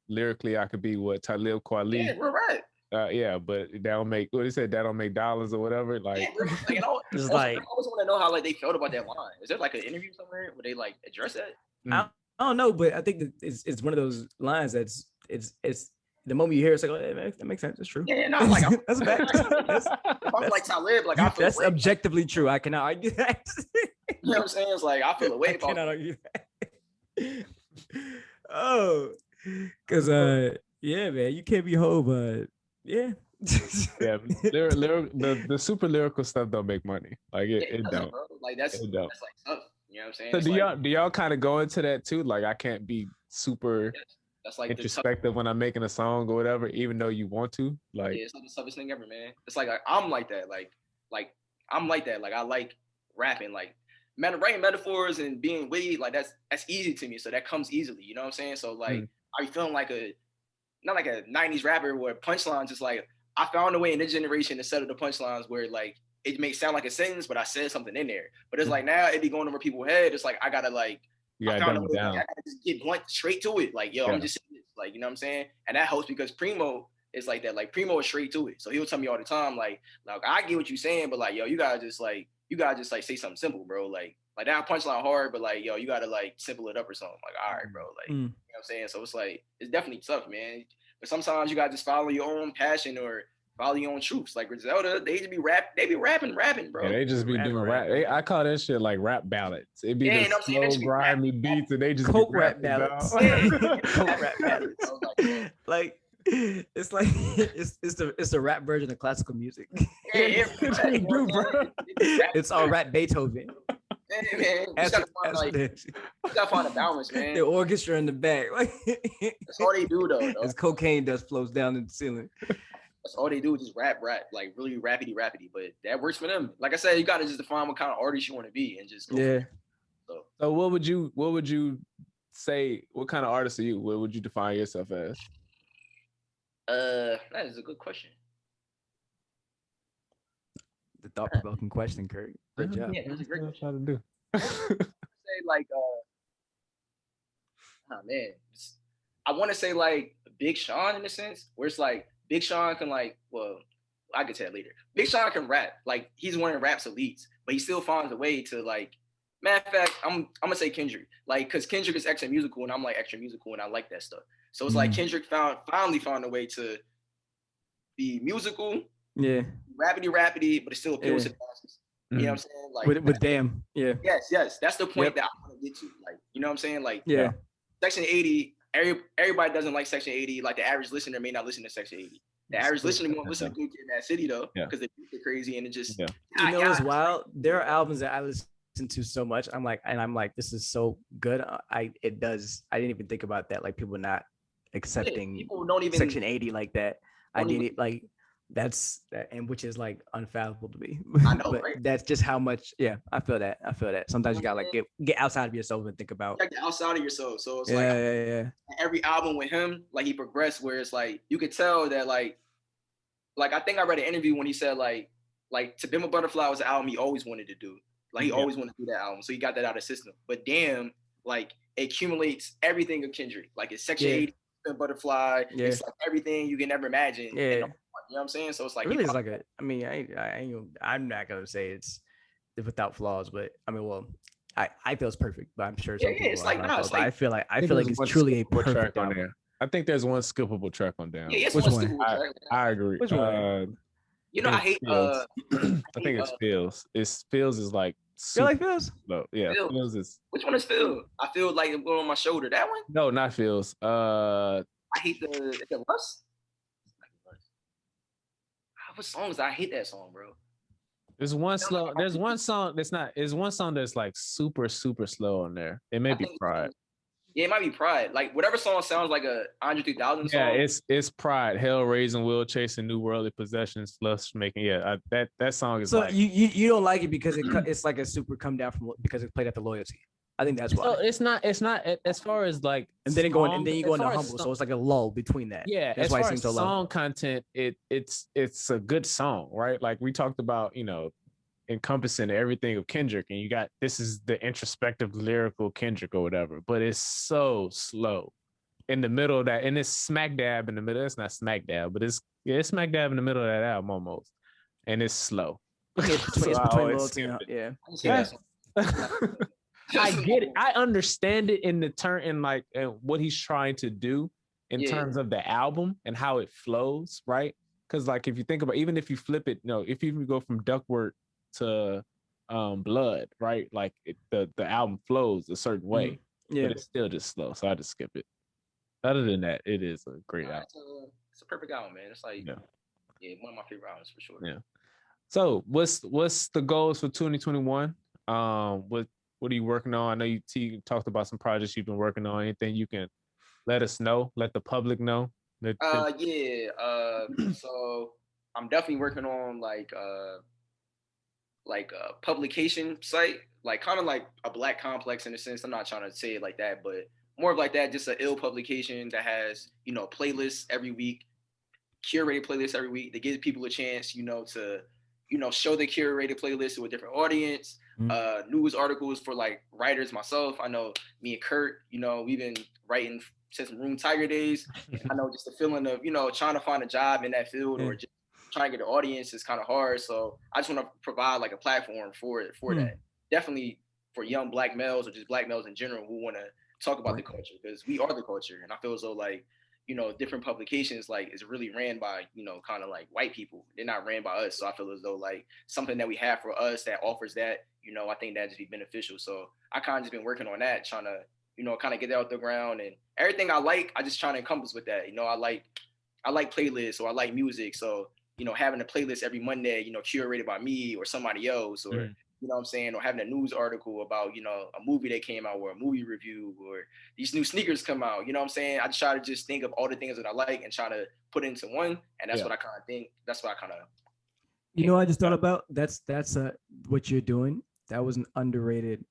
Lyrically, I could be what Talib Kweli. Yeah, we're right. But that don't make what he said. That don't make dollars or whatever. Like, it's like I always want to know how like they felt about that line. Is there like an interview somewhere where they like address that? I don't know, but I think that it's one of those lines that's it's the moment you hear it, it's like, oh, that makes sense. It's true. Yeah, no, like that's a fact. I'm like Talib, like I feel that's objectively true. I cannot argue that. You know what I'm saying? It's like I feel away about. I cannot argue that. Oh, because yeah, man, you can't be whole, but yeah. The super lyrical stuff don't make money. Like it don't. Bro. Like that's like tough. You know what I'm saying? So do y'all kind of go into that too? Like I can't be super. That's like introspective when I'm making a song or whatever, even though you want to. Like it's like the toughest thing ever, man. It's like I'm like that. Like I'm like that. Like I like rapping, like writing metaphors and being witty. Like that's easy to me. So that comes easily. You know what I'm saying? So like I be feeling like not like a 90s rapper where punchlines is like I found a way in this generation to settle the punchlines where like it may sound like a sentence, but I said something in there. But it's like now it be going over people's head. It's like I gotta like. I gotta just get blunt straight to it. Like, yo, I'm just saying this. Like, you know what I'm saying? And that helps because Primo is like that. Like Primo is straight to it. So he'll tell me all the time, like I get what you're saying, but like, yo, you gotta just say something simple, bro. Like that punchline hard, but like, yo, you gotta like simple it up or something. Like, all right, bro. Like, you know what I'm saying? So it's like it's definitely tough, man. But sometimes you gotta just follow your own passion or follow your own truths. Like Griselda, they just be rapping, bro. Yeah, they just be doing rap. I call that shit like rap ballads. It be the slow, grimy beats, and they just coke rap ballads. Coke rap ballads. Like it's like it's the rap version of classical music. Yeah, it's all rap Beethoven. Yeah, man. You gotta find a balance, man. The orchestra in the back. That's all they do, though. As cocaine dust flows down in the ceiling. That's all they do, just rap, like really rapidy. But that works for them. Like I said, you gotta just define what kind of artist you want to be and just go. So what would you say? What kind of artist are you? What would you define yourself as? That is a good question. The thought-provoking question, Curt. Great job. Yeah, that's a great question. What I'm trying to do. Say like, man, I want to say like Big Sean in a sense, where it's like Big Sean can like, well, I could tell later. Big Sean can rap, like he's one of rap's elites, but he still finds a way to like. Matter of fact, I'm gonna say Kendrick, like, cause Kendrick is extra musical and I'm like extra musical and I like that stuff. So it's like Kendrick finally found a way to be musical, rapidy, but it still appeals to the masses. You know what I'm saying? Like with damn, yes, that's the point that I want to get to. Like, you know what I'm saying? Like, Section 80. Everybody doesn't like Section 80. Like the average listener may not listen to Section 80. The average listener won't listen to Good Kid, Mad City though, because they think they're crazy and it just. You know, it's wild. There are albums that I listen to so much. I'm like, this is so good. I didn't even think about that. Like people not accepting people don't even Section 80 like that. I did it like that's that, and which is like unfathomable to me. I know, but right? that's just how much. Yeah, I feel that. Sometimes you gotta like get outside of yourself and think about. Get outside of yourself. So it's every album with him, like he progressed, where it's like you could tell that like I think I read an interview when he said like To Be My Butterfly was an album he always wanted to do. Like he always wanted to do that album, so he got that out of the system. But damn, like it accumulates everything of Kendrick. Like it's Section 80, Butterfly. It's like everything you can ever imagine. You know what I'm saying? So it's like it really is like I'm not gonna say it's without flaws, but I mean, well, I feel it's perfect, but I'm sure some people it's like no, I feel like it's truly a perfect on there. I think there's one skippable track on down. Yeah, which one? I agree. Which one? You know, I hate. I think it's Feels. Feels is like. You like Feels? No, yeah. Feels is. Which one is Feels? I feel like it going on my shoulder. That one? No, not Feels. I hate the Lust. What songs? I hate that song, bro. There's one slow. There's one song that's not. There's one song that's like super slow on there. It may be Pride. Yeah, it might be Pride. Like whatever song sounds like a Andre 3000 song. Yeah, it's Pride. Hell raising, will chasing, new worldly possessions, lust making. Yeah, that song is. So like, you don't like it because it's like a super come down from because it played at the Loyalty. I think that's why. So it's not as far as like. And then you go into Humble, so it's like a lull between that. Yeah, that's why it seems so low. Song content, it's a good song, right? Like we talked about, encompassing everything of Kendrick, and you got this is the introspective lyrical Kendrick or whatever, but it's so slow in the middle of that, and it's smack dab in the middle. It's not smack dab, but it's smack dab in the middle of that album almost, and it's slow. It's between Loyalty, yeah. I get it. I understand it in the turn in like what he's trying to do in terms of the album and how it flows, right? Because like if you think about, even if you flip it, if you go from Duckword to Blood, right? Like the album flows a certain way, but it's still just slow. So I just skip it. Other than that, it is a great album. It's a perfect album, man. It's like one of my favorite albums for sure. Yeah. So what's the goals for 2021? What are you working on? I know you talked about some projects you've been working on. Anything you can let us know, let the public know? So I'm definitely working on like a publication site, like kind of like a Black Complex in a sense. I'm not trying to say it like that, but more of like that, just an ill publication that has, playlists every week, curated playlists every week that gives people a chance, to, show the curated playlist to a different audience. News articles for like writers myself. I know me and Curt, we've been writing since Room Tiger days. I know just the feeling of, trying to find a job in that field or just trying to get an audience is kind of hard. So I just want to provide like a platform for that. Definitely for young Black males or just Black males in general who want to talk about the culture, because we are the culture. And I feel as though like, different publications like is really ran by, kind of like white people. They're not ran by us. So I feel as though like something that we have for us that offers that, I think that just be beneficial. So I kind of just been working on that, trying to, kind of get that out the ground, and everything I like, I just trying to encompass with that. I like playlists, or I like music. So, having a playlist every Monday, curated by me or somebody else, or, what I'm saying, or having a news article about, a movie that came out, or a movie review, or these new sneakers come out, what I'm saying? I just try to just think of all the things that I like and try to put it into one. And that's what I kind of think. That's what I kind of. I just thought about that's what you're doing. That was an underrated,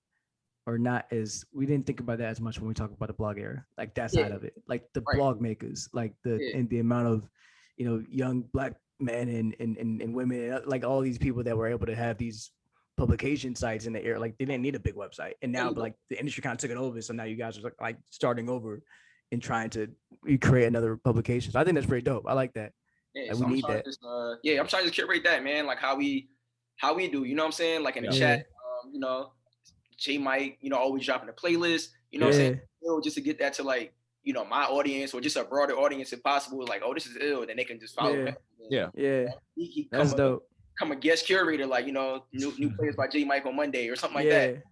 or not as, we didn't think about that as much when we talk about the blog era, like that side of it, like the blog makers, like and the amount of, young Black men and women, like all these people that were able to have these publication sites in the era. Like they didn't need a big website, and now like the industry kind of took it over. So now you guys are like starting over and trying to create another publication. So I think that's pretty dope. I like that. Yeah, like, we need that. I'm trying to curate that, man. Like how we do, what I'm saying? Like in the chat, J Mike, always dropping a playlist, what I'm saying? Just to get that to like, my audience or just a broader audience if possible. Like, oh, this is ill, then they can just follow him. He that's dope. Come a guest curator, like, new players by J Mike on Monday or something like that.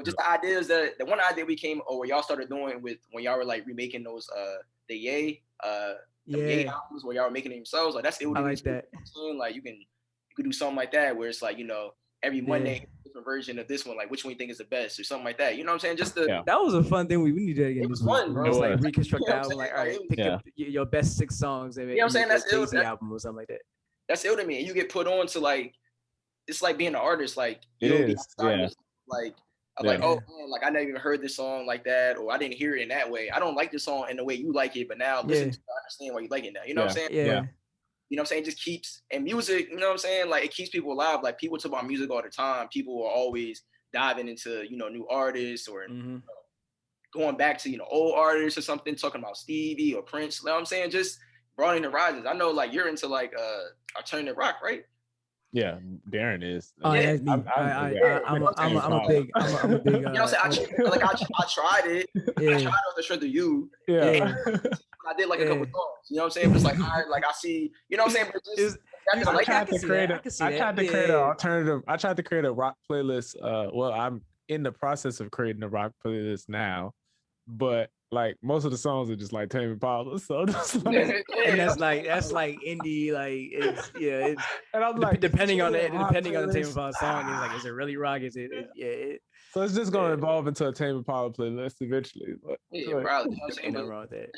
Just the ideas that the one idea we came, or y'all started doing with when y'all were like remaking those the Ye albums where y'all were making it yourselves. Like that's it. I like that. Like you could do something like that where it's like, every Monday different version of this one, like which one you think is the best or something like that. What I'm saying? Just that was a fun thing we needed to get. It was fun, bro. It was like reconstruct the album, like all right, pick your best 6 songs and I'm saying that's Chasin album or something like that. That's ill to me. And you get put on to like, it's like being an artist. Like it is, like I'm like, oh man, like I never even heard this song like that, or I didn't hear it in that way. I don't like this song in the way you like it, but now listen to it, I understand why you like it now. You know what I'm saying? Yeah. What I'm saying? It just keeps, and music, what I'm saying? Like it keeps people alive. Like people talk about music all the time. People are always diving into, new artists or going back to, old artists or something, talking about Stevie or Prince. You know what I'm saying? Just broadening the horizons. I know like you're into like alternative rock, right? Yeah, Darren is. Oh, yeah, that's me. I'm a big. You know what I'm saying? I tried it. I tried on the Shred of You. Yeah. I did like a couple songs. You know what I'm saying? But it's like, all right, like I see. You know what I'm saying? But just I tried to create a rock playlist. Well, I'm in the process of creating a rock playlist now, but like most of the songs are just like Tame Impala. So and that's like indie, like it's and I'm like depending on the Tame Impala song, it's like, is it really rock? Is it so it's just gonna evolve into a Tame Impala playlist eventually. But probably. You know what I'm saying? Ain't nothing wrong with that.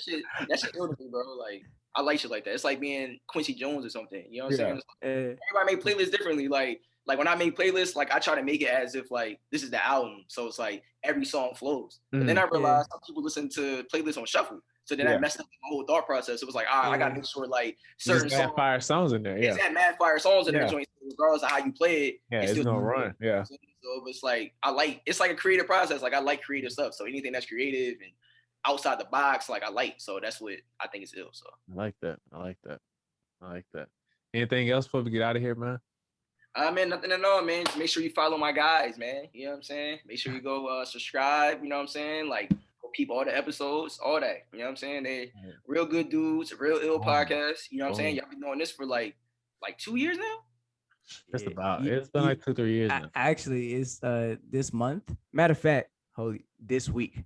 That shit ill to me, bro. Like I like shit like that. It's like being Quincy Jones or something. You know what I'm saying? Like, everybody make playlists differently. Like when I make playlists, like I try to make it as if like this is the album, so it's like every song flows. But then I realized some people listen to playlists on shuffle, so then I messed up my whole thought process. It was like, I gotta make sure like certain songs, fire songs in there. It's mad fire songs in there, regardless of how you play it. Yeah, it's gonna run. Yeah. So it's like it's like a creative process. Like I like creative stuff. So anything that's creative and outside the box, like I like. So that's what I think is ill. So I like that. Anything else before we get out of here, man? Man, nothing at all, man. Just make sure you follow my guys, man. You know what I'm saying? Make sure you go subscribe, you know what I'm saying? Like, go peep all the episodes, all that. You know what I'm saying? They real good dudes, real ill podcast. You know what I'm saying? Y'all been doing this for like 2 years now? Just about. It's been like 2-3 years now. Actually, it's this month. Matter of fact, this week.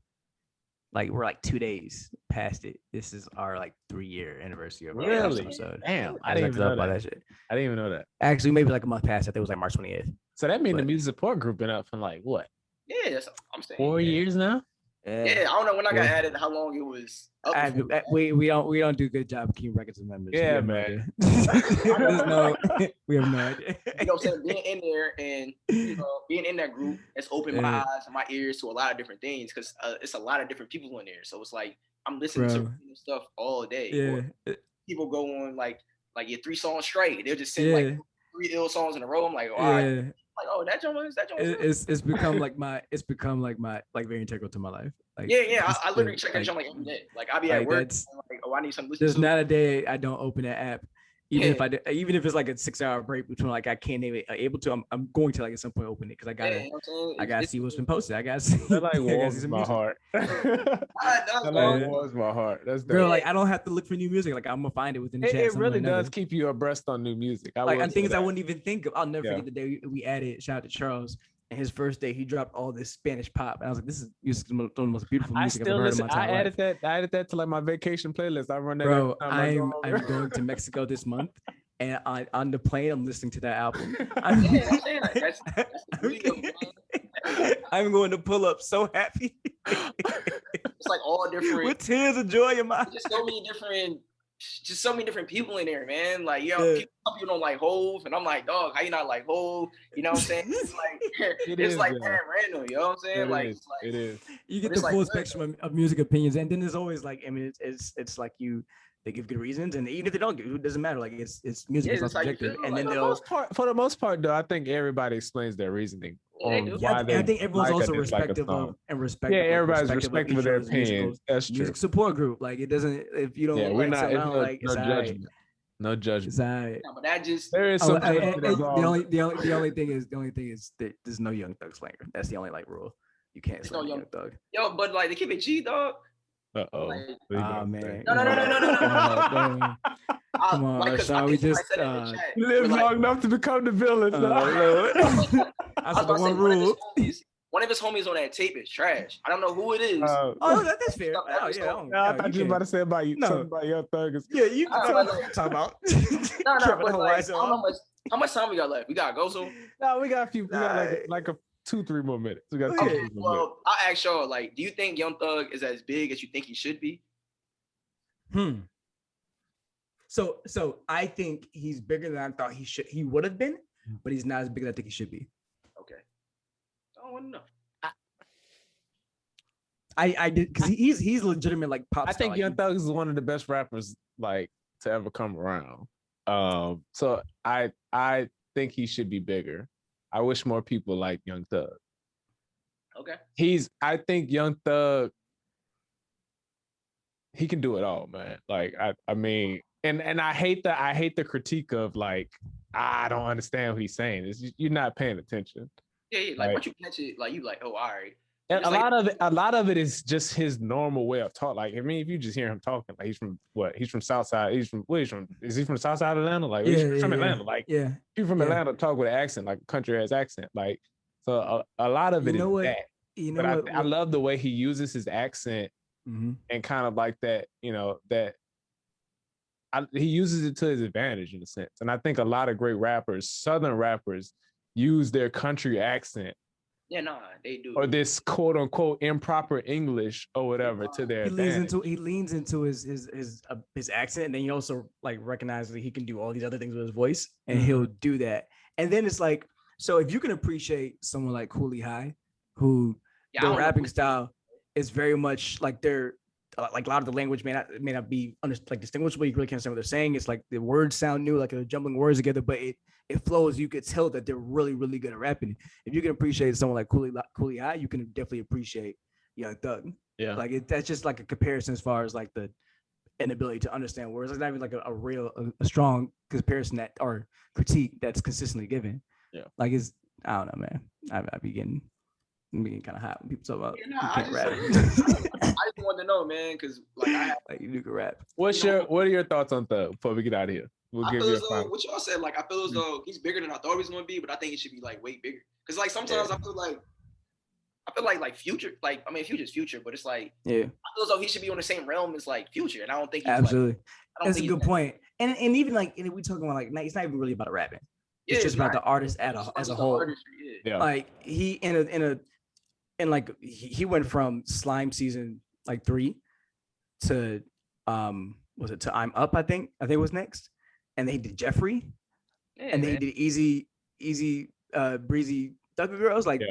Like we're like 2 days past it. This is our like 3-year anniversary of our first episode. Damn, I didn't even know that shit. I didn't even know that. Actually, maybe like a month past. I think it was like March 28th. So that means the music support group been up for like what? Yeah, that's what I'm saying. 4 years now. Yeah, I don't know when I got added. How long it was? We don't do a good job of keeping records of members. Yeah, man. We have no idea. You know what I'm saying? Being in there and being in that group, it's opened my eyes and my ears to a lot of different things because it's a lot of different people in there. So it's like I'm listening to stuff all day. Yeah. People go on like your 3 songs straight. They'll just sing like 3 ill songs in a row. I'm like, all right. Like, oh, that joint is. It's become like my very integral to my life. Like, I literally check that joint like every day. Like I be at work, like, I need something to listen there's to. not a day I don't open that app. Even if it's like a 6-hour break between like I can't even able to, I'm going to like at some point open it because I gotta see what's been posted. I gotta see. That like warms my heart. That warms my heart. That's bro. Like I don't have to look for new music. Like I'm gonna find it within the chat. It really does keep you abreast on new music. And things I wouldn't even think of. I'll never forget the day we added. Shout out to Charles. And his first day, he dropped all this Spanish pop, and I was like, "This is some of the most beautiful music I've ever heard in my entire life." I added that to like my vacation playlist. I run that. Bro, I'm going to Mexico this month, and on the plane, I'm listening to that album. I'm going to pull up so happy. It's like all different with tears of joy in my. Just so many different people in there, man. Like, some people don't like Hove, and I'm like, dog, how you not like Hove? You know what I'm saying? It's like random. You know what I'm saying? It is. You get the full spectrum of music opinions, and then there's always like, I mean, it's like they give good reasons, and even if they don't, it doesn't matter. Like it's music is not subjective, and then for the most part, though, I think everybody explains their reasoning. I think everyone's also respective of everybody's respective of their opinions. That's true. Music support group, like it doesn't. If you don't, we're not. No judgment. No judgment. It's all right. No, but that just there is something. The only thing is that there's no Young Thug slander. That's the only like rule. You can't slander Young Thug. Yo, but like they keep it G, dog. Oh man. No. Come on, Arshon, we just live long enough to become the villain. That's the one rule. One of his homies on that tape is trash. I don't know who it is. That's fair. I thought you were about to say about you. Something about Young Thug. Yeah, you can talk about. But like, I don't know how much time we got left. We gotta go soon. No, we got a few. We got like a 2-3 more minutes. We got 2-3 more minutes. Well, I'll ask y'all, like, do you think Young Thug is as big as you think he should be? So I think he's bigger than I thought he would have been, but he's not as big as I think he should be. Okay. I don't want to know. I did because he's legitimate like pop. I think Young Thug is one of the best rappers like to ever come around. So I think he should be bigger. I wish more people like Young Thug. Okay. I think Young Thug, he can do it all, man. Like I mean, and I hate the critique of like, I don't understand what he's saying. You're not paying attention. Yeah, like once you catch it, like you like, oh, all right. And a lot of it is just his normal way of talk. Like, I mean, if you just hear him talking, like he's from Southside. Is he from Southside Atlanta? Like he's from Atlanta. Like people from Atlanta talk with an accent, like a country ass accent. Like, so a lot of it is that. You know what? I love the way he uses his accent and kind of like that, he uses it to his advantage in a sense. And I think a lot of great rappers, Southern rappers, use their country accent. Yeah, they do. Or this quote unquote improper English or whatever to their advantage. He leans into his accent, and then he also like recognizes that he can do all these other things with his voice, and he'll do that. And then it's like, so if you can appreciate someone like Cooley High, who their rapping style is very much like they're like a lot of the language may not be like distinguishable. You really can't understand what they're saying. It's like the words sound new, like they're jumbling words together, but it flows. You could tell that they're really, really good at rapping. If you can appreciate someone like Cooley High, you can definitely appreciate Young Thug. Yeah, like that's just like a comparison as far as like the inability to understand words. It's not even like a strong comparison that or critique that's consistently given. Yeah, like it's I don't know, man. I be getting kind of hot when people talk about you can't rap. I just wanted to know, man, because like you can rap. What are your thoughts on Thug before we get out of here? We'll give you a final. What y'all said, like I feel as though he's bigger than I thought he was going to be, but I think it should be like way bigger. Because like sometimes I feel like Future, like I mean Future's Future, but it's like I feel as though he should be on the same realm as like Future, and I don't think he's absolutely. That's a good point. And even like we talking about like it's not even really about rapping. It's just about the artist as a whole. Like he he went from Slime season like 3 to was it to I'm Up, I think it was next. And they did Jeffrey. And they did Easy Breezy Thugger Girls. Like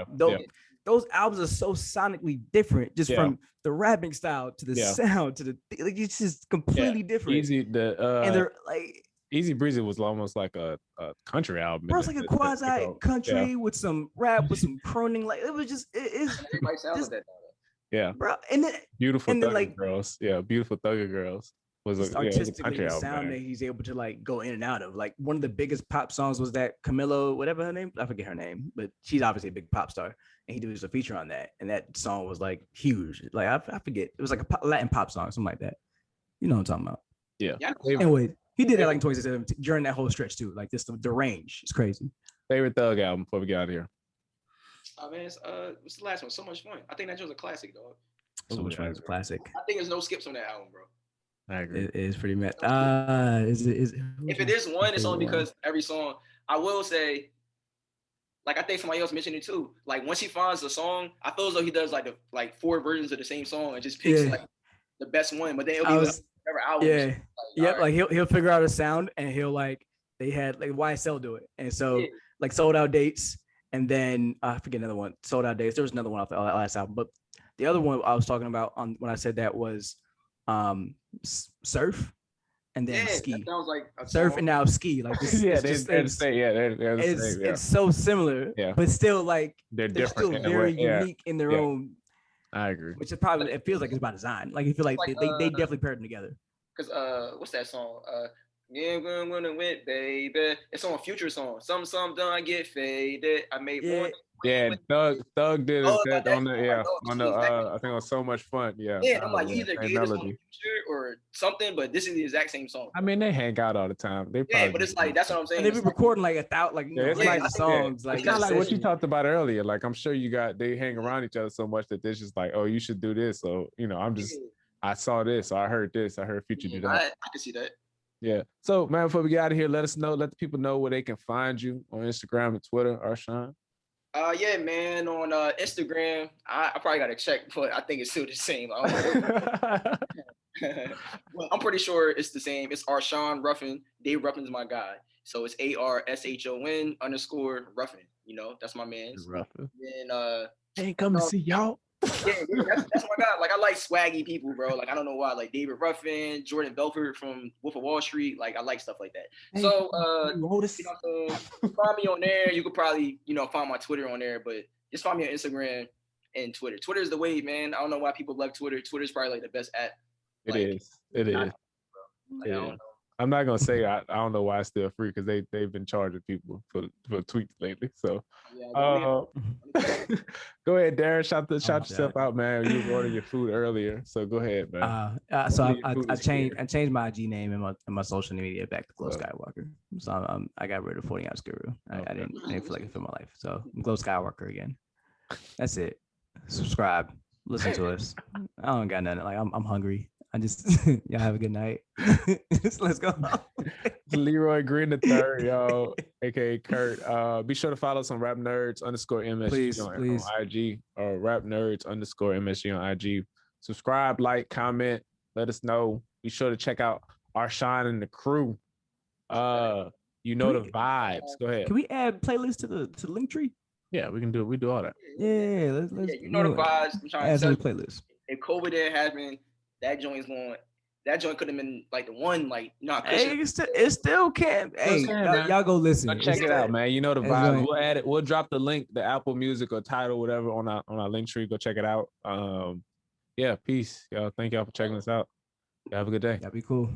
those albums are so sonically different just from the rapping style to the sound to the like it's just completely different. And they're like Easy Breezy was almost like a country album. Bro, it's like a quasi country with some rap, with some croning. Like it was just everybody sounds like that. Yeah, bro. And then Beautiful Thugger Girls. Yeah, Beautiful Thugger Girls was a country the album. Sound that he's able to like go in and out of. Like one of the biggest pop songs was that Camilo, whatever her name, I forget her name, but she's obviously a big pop star, and he did a feature on that, and that song was like huge. Like I forget, it was like a Latin pop song, something like that. You know what I'm talking about? Yeah. Anyway. He did that like in 2017 during that whole stretch too. Like this, the range is crazy. Favorite Thug album before we get out of here? Oh man, what's the last one? So Much Fun. I think that was a classic, dog. So Much Fun is a classic. I think there's no skips on that album, bro. I agree. It is pretty mad. If it is one, it's only because every song. I will say, like I think somebody else mentioned it too. Like once he finds the song, I feel as though he does like 4 versions of the same song and just picks like the best one. But then it'll be album. Like he'll figure out a sound and he'll like they had like YSL do it, and so like Sold Out Dates, and then I forget another one. Sold Out Dates. There was another one off the last album, but the other one I was talking about on when I said that was Surf, and then Ski. That sounds like Surf and now Ski. Like this, they're the same. It's so similar, but still like they're still very unique in their own. I agree. Which is probably it feels like it's by design. Like you feel like they definitely paired them together. Cause what's that song? Yeah, I'm gonna win, baby. It's on a Future song. Some done get faded. I made one. Yeah, Thug did that on the I think on So Much Fun. Yeah. Yeah, I'm like, you either gave this on Future or something, but this is the exact same song. I mean, they hang out all the time. But it's like that's what I'm saying. And they be recording like songs. Like it's kind of like what you talked about earlier. Like I'm sure they hang around each other so much that they're just like, oh, you should do this. So I saw this, or I heard this, I heard Future do that. I can see that. Yeah. So man, before we get out of here, let the people know where they can find you on Instagram and Twitter, Arshon. Yeah, man. On Instagram, I probably gotta check, but I think it's still the same. Well, I'm pretty sure it's the same. It's Arshon Ruffin. Dave Ruffin's my guy. So it's ARSHON _Ruffin. You know, that's my man. Ruffin. And ain't come to see y'all. Yeah, that's my guy. Like I like swaggy people, bro. Like I don't know why. Like David Ruffin, Jordan Belfort from Wolf of Wall Street. Like I like stuff like that. Hey, so find me on there. You could probably find my Twitter on there, but just find me on Instagram and Twitter. Twitter is the wave, man. I don't know why people love Twitter. Twitter is probably like the best app. It is. Like, I don't know. I'm not gonna say I don't know why it's still free because they've been charging people for tweets lately. So go ahead, Darren. Shout yourself out, man. You were ordering your food earlier, so go ahead, man. So I changed my IG name and my social media back to Glow Skywalker. So I got rid of 40 Ounce Guru. I didn't feel like it for my life. So I'm Glow Skywalker again. That's it. Subscribe. listen to us. I don't got nothing. Like I'm hungry. I just y'all have a good night. Let's go. Leroy Green III, y'all, aka Curt. Be sure to follow us on Rap Nerds _MSG on IG or Rap Nerds _MSG on IG. Subscribe, like, comment, let us know. Be sure to check out Arshon and the crew. You know the vibes. Go ahead. Can we add playlists to the Linktree? Yeah, we can do it. We do all that. Yeah, let's you know the vibes. I'm trying add to some playlists. If COVID didn't happen, that joint could have been like the one, like, you know. Hey, it still can. Hey, y'all go listen. Go check it out, man. You know the vibe. We'll add it. We'll drop the link, the Apple Music or Tidal, whatever, on our Linktree. Go check it out. Yeah, peace, y'all. Thank y'all for checking us out. Y'all have a good day. That'd be cool.